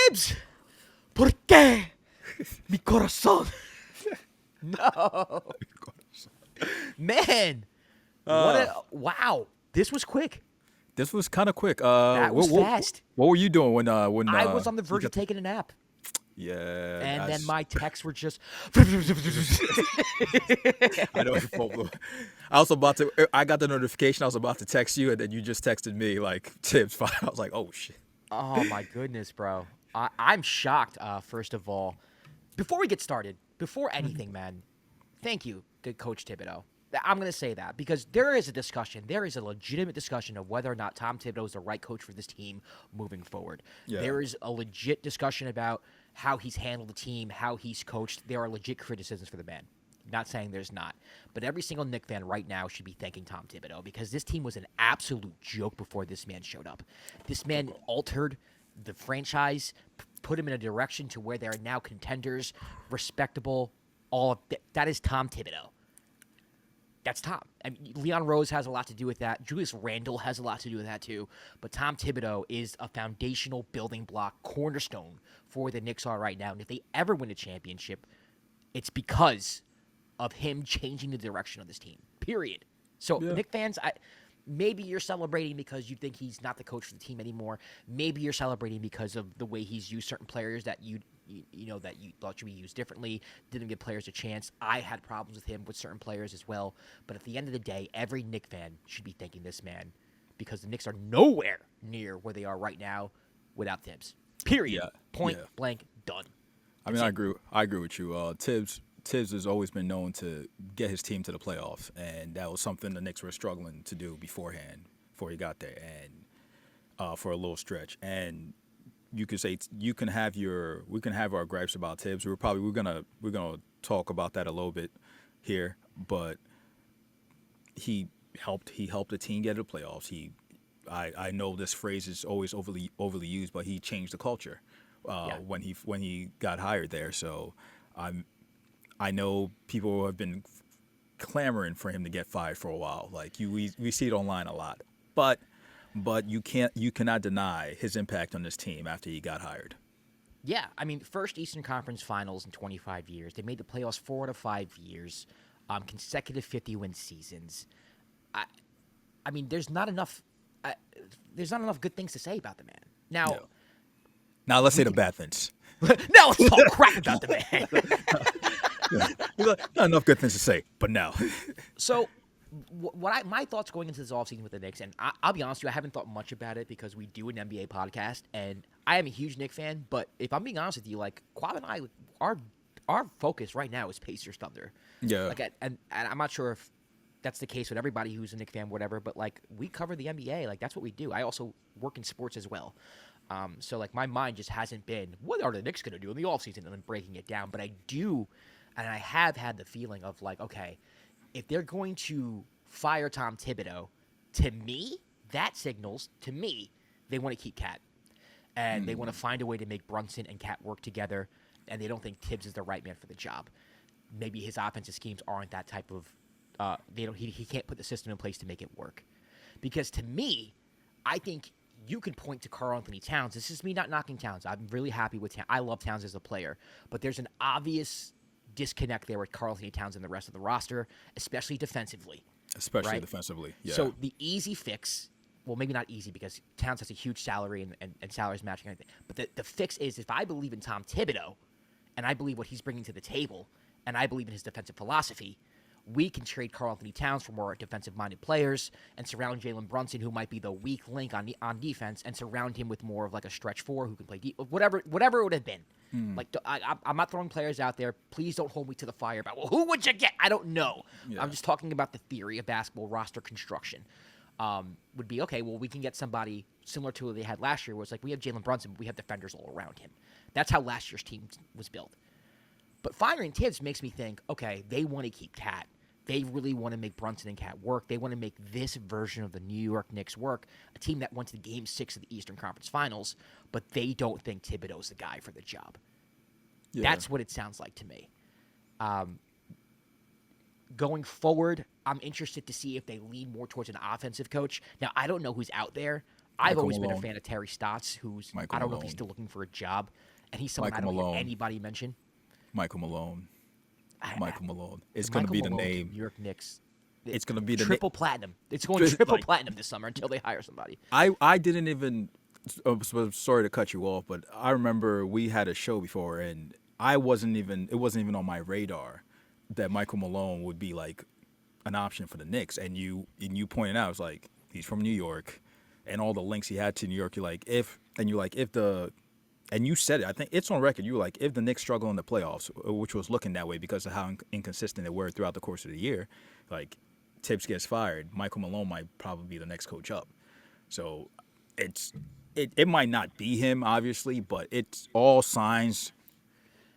Thibs, ¿por qué mi corazón? No, man. Wow. This was quick. This was kind of quick. That was fast. What were you doing when I was on the you verge of got taking a nap. yeah, And then that's my texts were just. I know your phone blew. I was about to. I got the notification. I was about to text you, and then you just texted me like Tibbs 5. I was like, oh shit. Oh my goodness, bro. I'm shocked. First of all, before we get started, before anything, man, thank you to Coach Thibodeau. I'm going to say that because there is a discussion. There is a legitimate discussion of whether or not Tom Thibodeau is the right coach for this team moving forward. Yeah. There is a legit discussion about how he's handled the team, how he's coached. There are legit criticisms for the man. Not saying there's not. But every single Knicks fan right now should be thanking Tom Thibodeau because this team was an absolute joke before this man showed up. This man altered the franchise, put him in a direction to where they are now contenders, respectable. All of that is Tom Thibodeau. That's Tom. I mean, Leon Rose has a lot to do with that. Julius Randle has a lot to do with that too. But Tom Thibodeau is a foundational building block, cornerstone for the Knicks are right now. And if they ever win a championship, it's because of him changing the direction of this team. Period. So, Yeah. Knicks fans, maybe you're celebrating because you think he's not the coach for the team anymore. Maybe you're celebrating because of the way he's used certain players that you thought should be used differently, didn't give players a chance. I had problems with him with certain players as well. But at the end of the day, every Knicks fan should be thanking this man because the Knicks are nowhere near where they are right now without Thibs. Period. Yeah, Point yeah. blank done. I mean, I agree with you. Tibbs has always been known to get his team to the playoffs, and that was something the Knicks were struggling to do beforehand, before he got there, and for a little stretch. And you could say we can have our gripes about Tibbs. We're gonna talk about that a little bit here, but he helped the team get to the playoffs. I know this phrase is always overly used, but he changed the culture when he got hired there. So I know people have been clamoring for him to get fired for a while. Like we see it online a lot, but you cannot deny his impact on this team after he got hired. Yeah, I mean, first Eastern Conference Finals in 25 years. They made the playoffs 4 out of 5 years, consecutive 50-win seasons. I mean, there's not enough good things to say about the man. Now, Yeah. Now let's say the bad things. now let's talk crap about the man. Not enough good things to say, but now. So, my thoughts going into this offseason with the Knicks, and I'll be honest with you, I haven't thought much about it because we do an NBA podcast, and I am a huge Knicks fan. But if I'm being honest with you, like Kwab and I, our focus right now is Pacers Thunder. Yeah. Like, and I'm not sure if that's the case with everybody who's a Knicks fan, whatever. But like, we cover the NBA, like that's what we do. I also work in sports as well. So like, my mind just hasn't been what are the Knicks going to do in the offseason and then breaking it down. But I do, and I have had the feeling of like, okay, if they're going to fire Tom Thibodeau, to me, that signals to me they want to keep Cat. And they want to find a way to make Brunson and Cat work together, and they don't think Thibs is the right man for the job. Maybe his offensive schemes aren't that type of he can't put the system in place to make it work. Because to me, I think you can point to Karl-Anthony Towns. This is me not knocking Towns. I'm really happy with Towns. I love Towns as a player. But there's an obvious disconnect there with Karl-Anthony Towns and the rest of the roster, especially defensively. Especially defensively, yeah. So the easy fix, well, maybe not easy because Towns has a huge salary and salaries matching everything. But the fix is if I believe in Tom Thibodeau and I believe what he's bringing to the table and I believe in his defensive philosophy, we can trade Karl-Anthony Towns for more defensive-minded players and surround Jalen Brunson, who might be the weak link on defense, and surround him with more of like a stretch four who can play deep, whatever it would have been. Like I'm not throwing players out there. Please don't hold me to the fire about, well, who would you get? I don't know. Yeah. I'm just talking about the theory of basketball roster construction. Would be, okay, well, we can get somebody similar to what they had last year, where it's like we have Jalen Brunson, but we have defenders all around him. That's how last year's team was built. But firing Tibs makes me think, okay, they want to keep Cat. They really want to make Brunson and Cat work. They want to make this version of the New York Knicks work, a team that went to Game 6 of the Eastern Conference Finals, but they don't think Thibodeau's the guy for the job. Yeah. That's what it sounds like to me. Going forward, I'm interested to see if they lean more towards an offensive coach. Now, I don't know who's out there. I've Michael always been a Malone. fan of Terry Stotts, who's Michael I don't know if he's Malone. still looking for a job, and he's someone I Michael don't hear Malone. anybody mention. Michael Malone. Michael Malone. It's gonna Michael be the Malone to name. New York Knicks. It's gonna be the Triple platinum. It's going triple like platinum this summer until they hire somebody. I didn't even. Sorry to cut you off, but I remember we had a show before, and I wasn't even. It wasn't even on my radar that Michael Malone would be like an option for the Knicks. And you pointed out, it's like he's from New York, and all the links he had to New York. You're like if the and you said it. I think it's on record. You were like, if the Knicks struggle in the playoffs, which was looking that way because of how inconsistent they were throughout the course of the year, like Thibs gets fired, Michael Malone might probably be the next coach up. So it might not be him, obviously, but it's all signs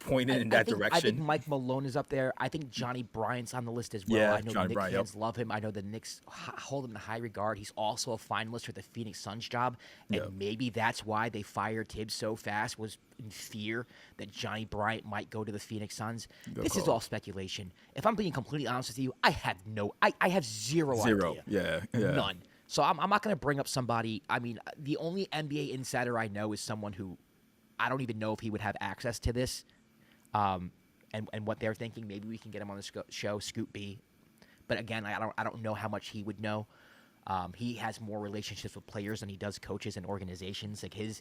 pointed in that direction. I think Mike Malone is up there. I think Johnny Bryant's on the list as well. Yeah, I know Johnny the Knicks Bryant, fans love him. I know the Knicks hold him in high regard. He's also a finalist for the Phoenix Suns job, and Yep. maybe that's why they fired Tibbs so fast, was in fear that Johnny Bryant might go to the Phoenix Suns. This is call. all speculation. If I'm being completely honest with you, I have zero idea. Yeah. None. So I'm not going to bring up somebody. I mean, the only NBA insider I know is someone who I don't even know if he would have access to this, and what they're thinking. Maybe we can get him on the show, Scoop B. But again, I don't know how much he would know. He has more relationships with players than he does coaches and organizations. Like his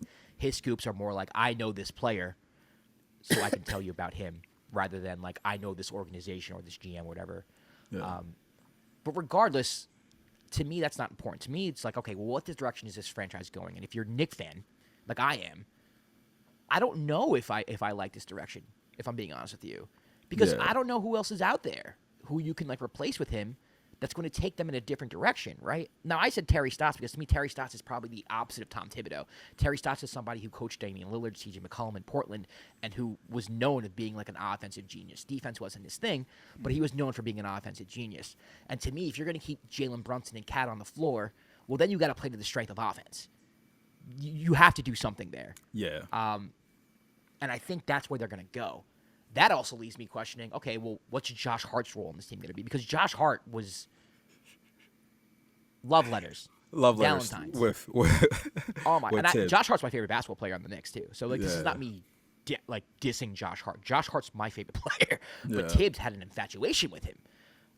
scoops are more like, I know this player, so I can tell you about him, rather than like, I know this organization or this GM or whatever. Yeah. But regardless, to me, that's not important. To me, it's like, okay, well, what direction is this franchise going? And if you're a Knicks fan, like I am, I don't know if I like this direction, if I'm being honest with you. Because Yeah. I don't know who else is out there who you can like replace with him that's going to take them in a different direction, right? Now, I said Terry Stotts because to me, Terry Stotts is probably the opposite of Tom Thibodeau. Terry Stotts is somebody who coached Damian Lillard, CJ McCollum in Portland, and who was known as being like an offensive genius. Defense wasn't his thing, but he was known for being an offensive genius. And to me, if you're going to keep Jalen Brunson and Cat on the floor, well, then you got to play to the strength of offense. You have to do something there. Yeah. And I think that's where they're going to go. That also leaves me questioning, okay, well, what's Josh Hart's role in this team going to be? Because Josh Hart was love letters. Love letters Valentine's. with Oh my! with And Thibs. Josh Hart's my favorite basketball player on the Knicks too. So like, this is Yeah. not me dissing Josh Hart. Josh Hart's my favorite player, but Yeah. Tibbs had an infatuation with him,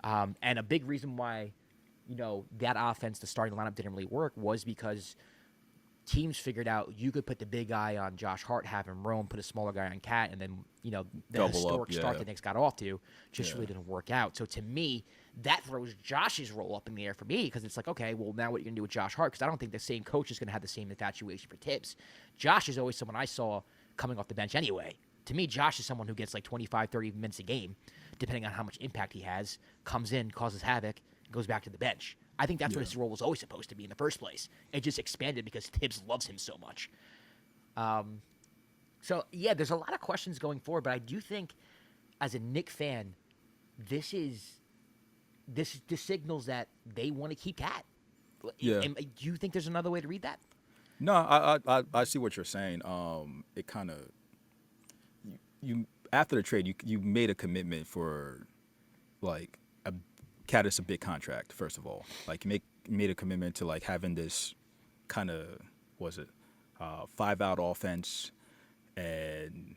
and a big reason why, that offense, the starting lineup didn't really work, was because teams figured out you could put the big guy on Josh Hart, have him roam, put a smaller guy on Cat, and then the Double up, historic start yeah. the Knicks got off to just Yeah. really didn't work out. So to me, that throws Josh's role up in the air for me, because it's like, okay, well, now what are you going to do with Josh Hart? Because I don't think the same coach is going to have the same infatuation for Tibbs. Josh is always someone I saw coming off the bench anyway. To me, Josh is someone who gets like 25, 30 minutes a game, depending on how much impact he has, comes in, causes havoc, goes back to the bench. I think that's what his role was always supposed to be in the first place. It just expanded because Tibbs loves him so much. So, yeah, there's a lot of questions going forward, but I do think as a Knick fan, this signals that they want to keep Cat. Yeah. And do you think there's another way to read that? No, I see what you're saying. It kind of you after the trade, you made a commitment for like a Cat is a big contract. First of all, like you made a commitment to like having this kind of 5-out offense and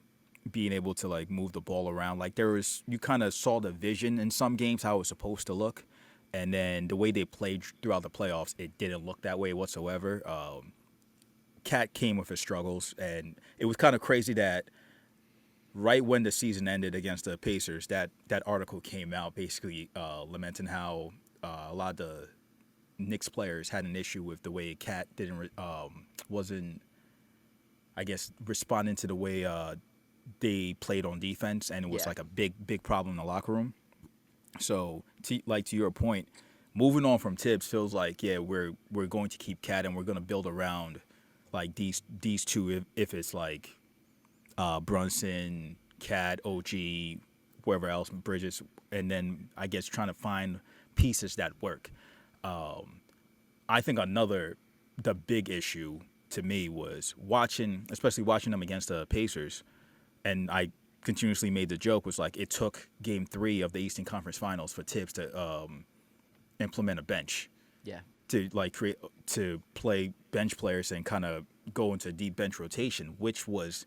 being able to like move the ball around. Like you kind of saw the vision in some games how it was supposed to look, and then the way they played throughout the playoffs, it didn't look that way whatsoever. Cat came with his struggles, and it was kind of crazy that right when the season ended against the Pacers, that article came out basically lamenting how a lot of the Knicks players had an issue with the way Cat wasn't, I guess, responding to the way they played on defense, and it was like a big problem in the locker room. So, to your point, moving on from Tibbs feels like we're going to keep Cat, and we're going to build around like these two if it's like Brunson, Cat, OG, whoever else, Bridges, and then I guess trying to find pieces that work. I think the big issue to me was especially watching them against the Pacers, and I continuously made the joke, was like it took Game 3 of the Eastern Conference Finals for Tibbs to implement a bench. Yeah. to like create to play bench players and kind of go into deep bench rotation, which was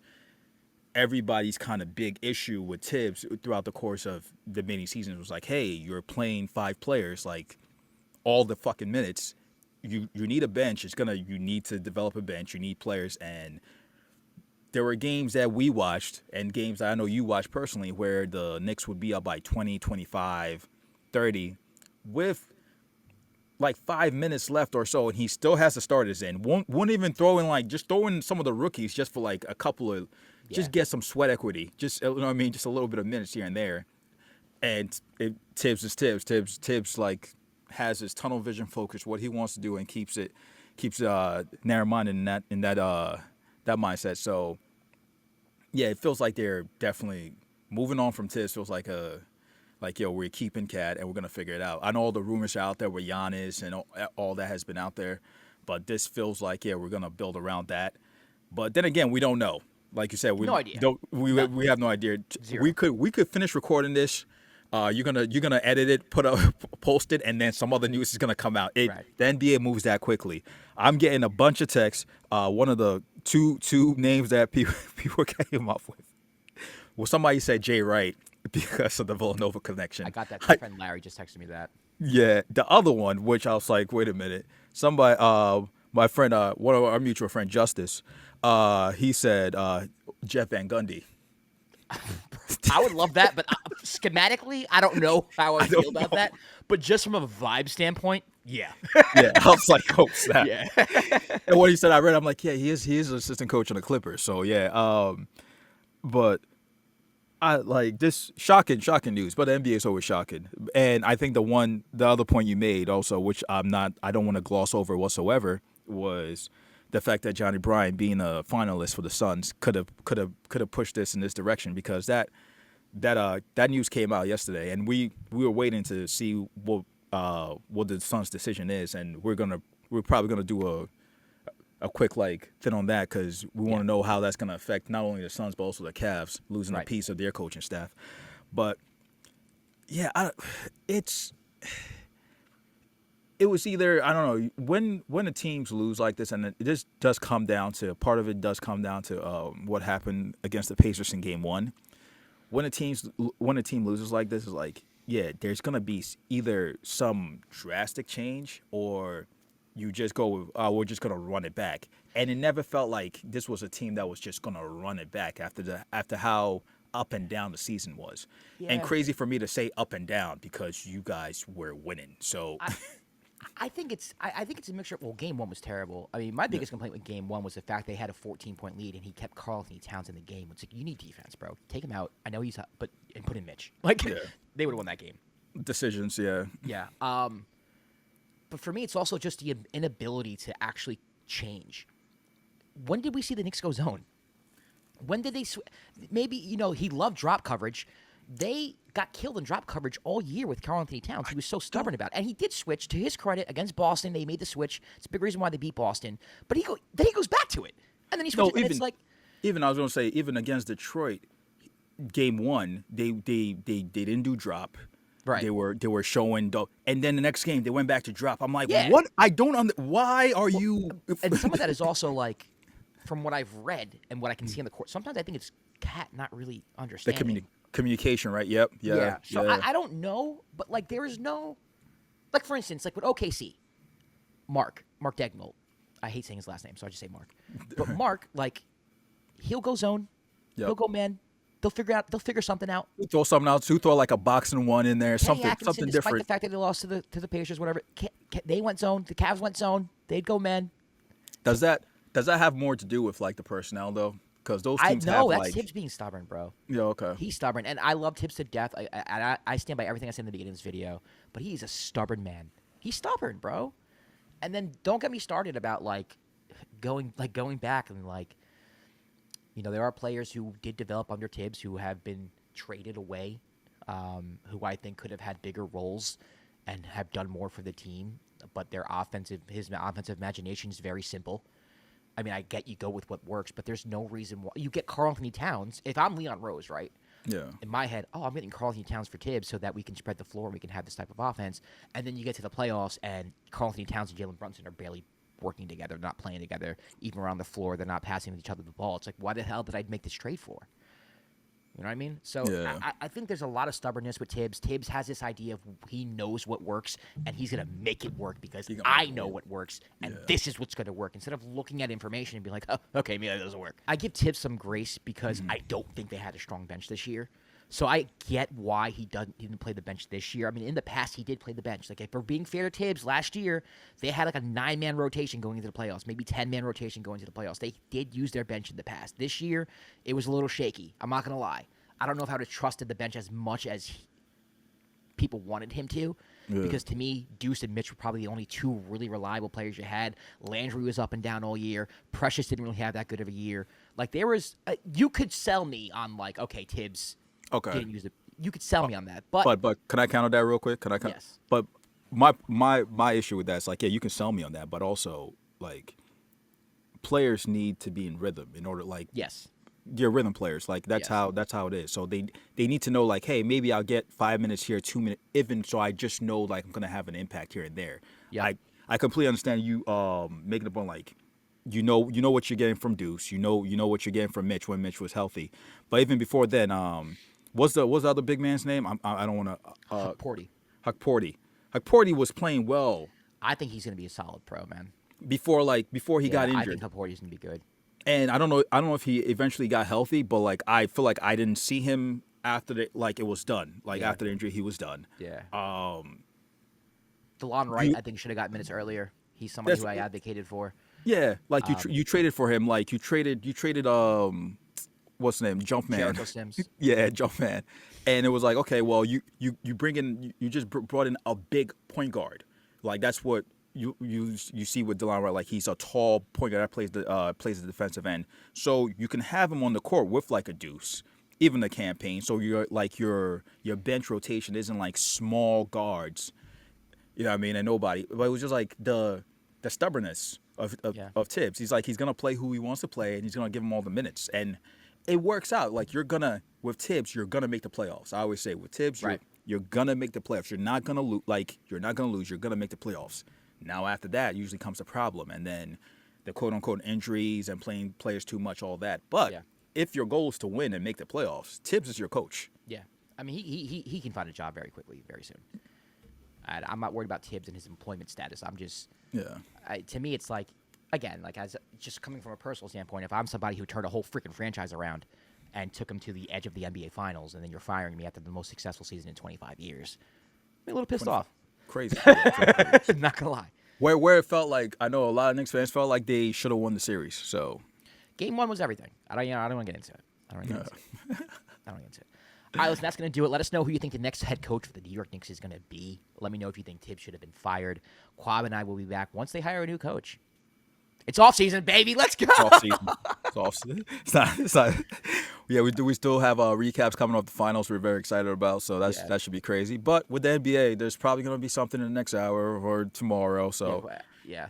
everybody's kind of big issue with Tibbs throughout the course of the mini seasons. Was like, hey, you're playing 5 players like all the fucking minutes. You need a bench. You need to develop a bench. You need players. And there were games that we watched and games that I know you watched personally where the Knicks would be up by 20, 25, 30 with like 5 minutes left or so, and he still has the starters in. Won't even throw in just throw in some of the rookies just for like a couple of, just get some sweat equity. Just, you know what I mean? Just a little bit of minutes here and there. And Tibbs is Tibbs. Tibbs like has his tunnel vision focus, what he wants to do, and keeps narrow-minded in that mindset. So yeah, it feels like they're definitely moving on from Tibbs. Feels like, yo, we're keeping Cat and we're going to figure it out. I know all the rumors are out there with Giannis and all that has been out there, but this feels like, yeah, we're going to build around that. But then again, we don't know. Like you said, we no idea. We have no idea. Zero. We could finish recording this. You're gonna edit it, post it, and then some other news is gonna come out. The NBA moves that quickly. I'm getting a bunch of texts. One of the two names that people came up with. Well, somebody said Jay Wright because of the Villanova connection. I got that. My friend Larry just texted me that. Yeah, the other one, which I was like, wait a minute. Somebody, my friend, one of our mutual friend, Justice, he said Jeff Van Gundy. I would love that, but schematically, I don't know how I feel about that. But just from a vibe standpoint, yeah. Yeah, I was like, oh, snap. Yeah. And when he said I read, I'm like, yeah, he is an assistant coach on the Clippers. So, yeah. But I like this shocking news, but the NBA is always shocking. And I think the other point you made also, which I don't want to gloss over whatsoever, was the fact that Johnny Bryant being a finalist for the Suns could have pushed this in this direction, because that news came out yesterday, and we were waiting to see what the Suns' decision is, and we're probably gonna do a quick thing on that, because we want to know how that's gonna affect not only the Suns but also the Cavs losing a piece of their coaching staff. But yeah, it was either, I don't know, when the teams lose like this, and this does come down to, part of it does come down to what happened against the Pacers in Game 1. When a team loses like this, is like, yeah, there's gonna be either some drastic change, or you just go with, we're just gonna run it back. And it never felt like this was a team that was just gonna run it back after how up and down the season was. Yeah. And crazy for me to say up and down, because you guys were winning. So I think it's a mixture. Well, Game 1 was terrible. I mean, my biggest complaint with Game 1 was the fact they had a 14-point lead and he kept Karl-Anthony Towns in the game. It's like, you need defense, bro. Take him out. I know he's hot, and put in Mitch. They would have won that game. Decisions, yeah. Yeah. But for me, it's also just the inability to actually change. When did we see the Knicks go zone? When did they maybe, he loved drop coverage. They got killed in drop coverage all year with Karl-Anthony Towns. He was so stubborn about it. And he did switch. To his credit, against Boston, they made the switch. It's a big reason why they beat Boston. But then he goes back to it. And then he switches, and it's like... Even, I was going to say, even against Detroit, Game 1, they didn't do drop. Right. They were showing, and then the next game, they went back to drop. I'm like, what? I don't why are you... And some of that is also, from what I've read and what I can see on the court, sometimes I think it's Cat not really understanding. The communication, right? Yep. Yeah. So I don't know, but there is no, for instance, with OKC, Mark Daigneault. I hate saying his last name, so I just say Mark. But Mark, he'll go zone, he'll go man. They'll figure something out. He'll throw something out. He'll throw a boxing one in there, something different. Despite the fact that they lost to the Pacers, whatever, they went zone. The Cavs went zone. They'd go man. Does that have more to do with the personnel though? Because those teams that's Tibs being stubborn, bro. Yeah, okay. He's stubborn, and I love Tibs to death. I stand by everything I said in the beginning of this video. But he's a stubborn man. He's stubborn, bro. And then don't get me started about going back and there are players who did develop under Tibs who have been traded away, who I think could have had bigger roles and have done more for the team. But his offensive imagination is very simple. I mean, I get you go with what works, but there's no reason why. You get Karl-Anthony Towns. If I'm Leon Rose, right, Yeah. In my head, oh, I'm getting Karl-Anthony Towns for Tibbs so that we can spread the floor and we can have this type of offense. And then you get to the playoffs, and Karl-Anthony Towns and Jalen Brunson are barely working together, not playing together, even around the floor. They're not passing with each other the ball. It's like, why the hell did I make this trade for? You know what I mean? So Yeah. I think there's a lot of stubbornness with Tibbs. Tibbs has this idea of he knows what works, and he's going to make it work because I know what works, and this is what's going to work. Instead of looking at information and being like, oh, okay, maybe that doesn't work. I give Tibbs some grace because I don't think they had a strong bench this year. So I get why he didn't play the bench this year. I mean, in the past, he did play the bench. Like, if we're being fair to Tibbs, last year, they had like a 9-man rotation going into the playoffs, maybe 10-man rotation going into the playoffs. They did use their bench in the past. This year, it was a little shaky. I'm not going to lie. I don't know if I would have trusted the bench as much as people wanted him to. Yeah. Because to me, Deuce and Mitch were probably the only two really reliable players you had. Landry was up and down all year. Precious didn't really have that good of a year. Like, there was you could sell me on, like, okay, Tibbs didn't use it. You could sell me on that. But can I counter that real quick? Yes. But my issue with that is, like, yeah, you can sell me on that, but also, like, players need to be in rhythm in order, like, yes. You're rhythm players. Like, that's how it is. So they need to know, like, hey, maybe I'll get 5 minutes here, 2 minutes, even so I just know, like, I'm gonna have an impact here and there. Yeah. I completely understand you making the point, like, you know what you're getting from Deuce. You know what you're getting from Mitch when Mitch was healthy. But even before then, what's the other big man's name? I don't want to. Porty. Porty was playing well. I think he's gonna be a solid pro, man. Before he got injured. I think Porty's gonna be good. And I don't know if he eventually got healthy, but, like, I feel like I didn't see him after it was done. Like, after the injury, he was done. Yeah. DeLon Wright, I think, should have got minutes earlier. He's somebody who I advocated for. Yeah, like you traded for him. Like, you traded what's his name, Jumpman. Jericho Sims. Yeah, Jumpman. And it was like, okay, well, you just brought in a big point guard. Like, that's what you see with DeLon Wright. Like, he's a tall point guard that plays the defensive end. So you can have him on the court with, like, a Deuce, even the campaign. So you're like your bench rotation isn't like small guards. You know what I mean? And nobody. But it was just like the stubbornness of Tibbs. He's like, he's gonna play who he wants to play, and he's gonna give him all the minutes. And it works out. Like, with Tibbs, you're gonna make the playoffs. I always say with Tibbs, you're gonna make the playoffs. You're not gonna lose. You're not gonna lose. You're gonna make the playoffs. Now, after that, usually comes the problem, and then the quote-unquote injuries and playing players too much, all that. But if your goal is to win and make the playoffs, Tibbs is your coach. Yeah. I mean, he can find a job very quickly, very soon. And I'm not worried about Tibbs and his employment status. I'm just to me, it's like, again, like, as just coming from a personal standpoint, if I'm somebody who turned a whole freaking franchise around and took him to the edge of the NBA Finals, and then you're firing me after the most successful season in 25 years, I'm a little pissed off. Crazy. Not gonna lie. Where it felt like, I know a lot of Knicks fans felt like they should have won the series. So Game 1 was everything. I don't want to get into it. I don't want to get into it. All right, listen, that's going to do it. Let us know who you think the next head coach for the New York Knicks is going to be. Let me know if you think Tibs should have been fired. Kwab and I will be back once they hire a new coach. It's off season, baby. Let's go. It's off season. It's off season. It's not. Yeah, we still have recaps coming off the finals we're very excited about, so that should be crazy. But with the NBA, there's probably going to be something in the next hour or tomorrow. So yeah.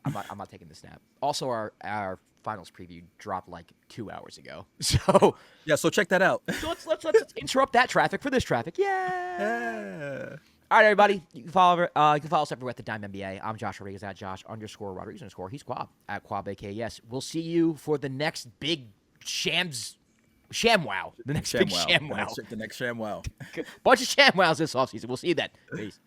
I'm not taking the snap. Also, our finals preview dropped like 2 hours ago. So so check that out. So let's interrupt that traffic for this traffic. Yeah. All right, everybody. You can follow us everywhere at the Dime NBA. I'm Josh Rodriguez at Josh_Rodriguez_. He's Kwab at Kwab AKS. We'll see you for the next big ShamWow. The next big ShamWow. The next ShamWow. Bunch of ShamWows this offseason. We'll see you then. Peace.